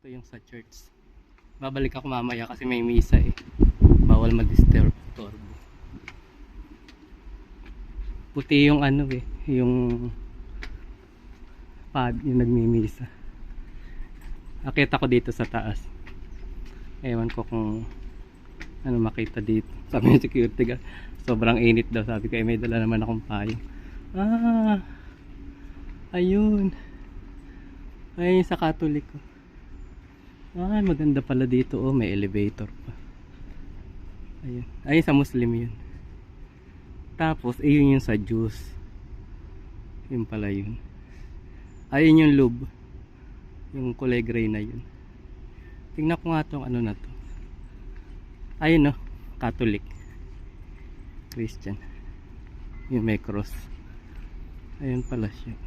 Ito yung sa church. Babalik ako mamaya kasi may misa eh. Bawal ma-disturb. Puti yung ano eh, yung pad, yung nagmimisa. Akit ako dito sa taas. Ewan ko kung ano makita dito. Sabi ng security guard, sobrang init daw. Sabi ko, may dala naman akong payo. Ayun. Ayun sa Catholic ko. Maganda pala dito. Oh, may elevator pa. Ayun. Ayun sa Muslim yun. Tapos, ayun yung sa Jews. Yun pala yun. Ayun yung lube. Yung kulay gray na yun. Tingnan ko nga tong ano na to. Ayun no, Catholic. Christian. Yung may cross. Ayun pala siya.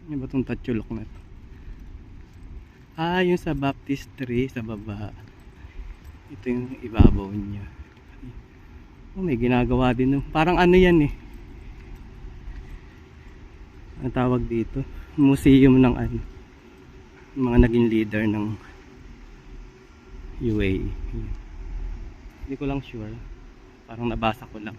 Ano ba itong tatsulok na to? Yung sa baptistry sa baba. Ito yung ibabaw niya. May ginagawa din. Parang ano yan eh. Ang tawag dito? Museum ng ano. Mga naging leader ng UAE. Hindi ko lang sure. Parang nabasa ko lang.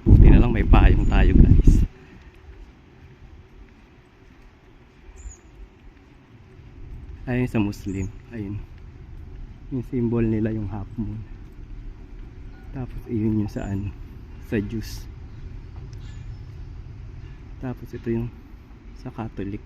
Buti na lang may payong tayo guys. Ayun sa Muslim. Ayun. Yung symbol nila yung half moon. Tapos yun yung sa ano, sa Jews. Tapos ito yung sa Catholic.